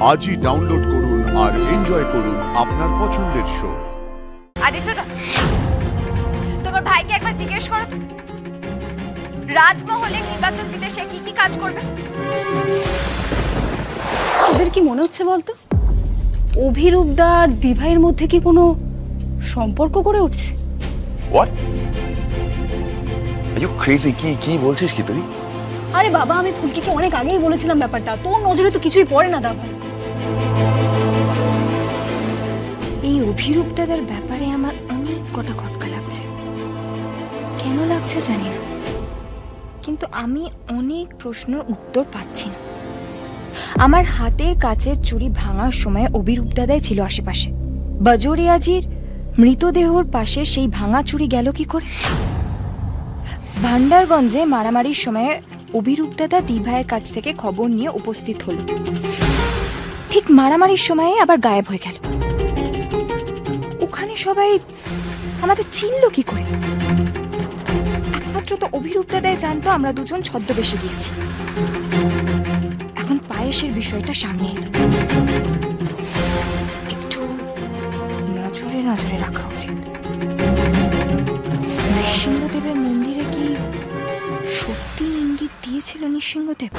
আজই ডাউনলোড করুন আর এনজয় করুন আপনার পছন্দের শো। আদিত্যদা, তোমার ভাইকে একবার জিজ্ঞেস করো তো, রাজমহলে নির্বাচন জিতে সে কি কি কাজ করবে। ওদের কি মনে হচ্ছে বলতো, অভিরূপদা আর দিভাইয়ের মধ্যে কি কোনো সম্পর্ক গড়ে উঠছে? What are you crazy? কি বলছিস কি তুই? আরে বাবা, আমি ফুলকিকে অনেক আগেই বলেছিলাম ব্যাপারটা, তোর নজরে তো কিছুই পড়ে না দাদা। এই অভিরূপ দাদার ব্যাপারে আমার অনেক কটা খটকা লাগছে। কেন লাগছে জানি না, কিন্তু আমি অনেক প্রশ্নের উত্তর পাচ্ছি না। আমার হাতের কাছের চুড়ি ভাঙার সময় অভিরূপ দাদাই ছিল আশেপাশে। বাজরিয়াজির মৃতদেহর পাশে সেই ভাঙা চুড়ি গেল কি করে? ভান্ডারগঞ্জে মারামারির সময় অভিরূপ দাদা দিভাইয়ের কাছ থেকে খবর নিয়ে উপস্থিত হলো, ঠিক মারামারির সময়ে আবার গায়েব হয়ে গেল। ওখানে সবাই আমাদের চিনল কি করে? একমাত্র তো অভিরূপ দাদাই জানতো আমরা দুজন ছদ্মবেশে গিয়েছি। এখন পায়েসের বিষয়টা সামনে এলো, একটু নজরে নজরে রাখা উচিত। নৃসিংহদেবের মন্দিরে কি সত্যি ইঙ্গিত দিয়েছিল নৃসিংহদেব?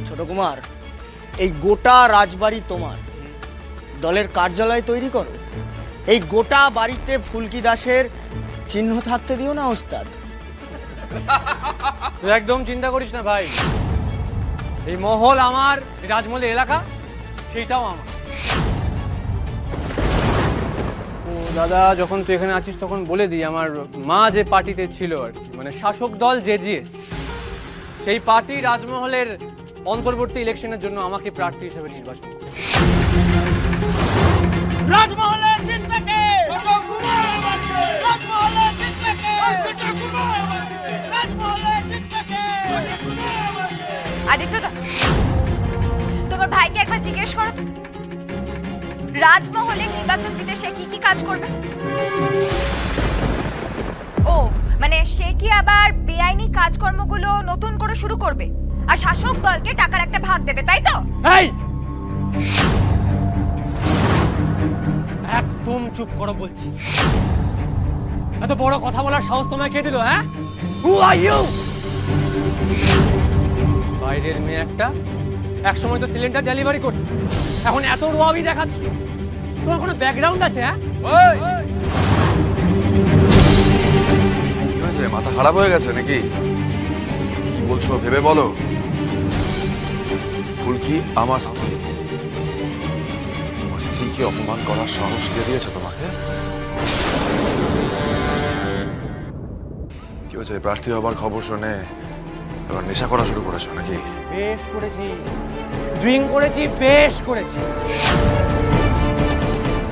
ছোট কুমার, এই গোটা রাজবাড়ি তোমার, দলের কার্যালয় তৈরি করো। এই গোটা বাড়িতে ফুলকি দাসের চিহ্ন থাকতে দিও না ওস্তাদ। তুই একদম চিন্তা করিস না ভাই, এই মহল আমার, রাজমহলের এলাকা সেইটাও আমার। ও দাদা, যখন তুই এখানে আছিস তখন বলে দিই, আমার মা যে পার্টিতে ছিল আর কি, মানে শাসক দল জেজিএস, সেই পার্টি রাজমহলের অন্তর্বর্তী ইলেকশনের জন্য আমাকে প্রার্থী হিসেবে নির্বাচন করে। রাজমহলে জিতবে কে? ছোট কুমার আমাকে। রাজমহলে জিতবে কে? ছোট কুমার আমাকে। রাজমহলে জিতবে কে? ছোট কুমার আমাকে। আদিত্যদা, তোমার ভাইকে একবার জিজ্ঞেস করো তো, রাজমহলে নির্বাচন জিতে সে কি কি কাজ করবে। ও মানে সে কি আবার বেআইনি কাজকর্মগুলো নতুন করে শুরু করবে আর শাসক দলকে টাকার একটা ভাগ দেবে, তাই তো? এই একদম চুপ করো বলছি। এত বড় কথা বলার সাহস তোমায় কে দিল? হ্যাঁ, হু আর ইউ? বাইরের মেয়ে একটা, একসময় তো সিলিন্ডার ডেলিভারি করতে, এখন এত রোয়াবি দেখাচ্ছ। তোমার কোনো ব্যাকগ্রাউন্ড আছে? হ্যাঁ, মাথা খারাপ হয়ে গেছে নাকি? কি বলছো ভেবে বলো। ফুলকি আমার স্ত্রী, আমার স্ত্রীকে অপমান করার সাহস কে দিয়েছে তোমাকে? কি হয়েছে, প্রার্থী হবার খবর শুনে এবার নেশা করা শুরু করেছো নাকি? বেশ করেছি, ড্রিঙ্ক করেছি, বেশ করেছি।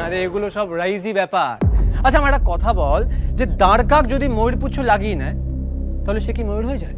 আরে এগুলো সব রাইজি ব্যাপার। আচ্ছা আমার একটা কথা বল, যে দাঁড় কাক যদি ময়ূর পুচ্ছ লাগিয়ে নেয় তাহলে সে কি ময়ূর হয়ে যায়?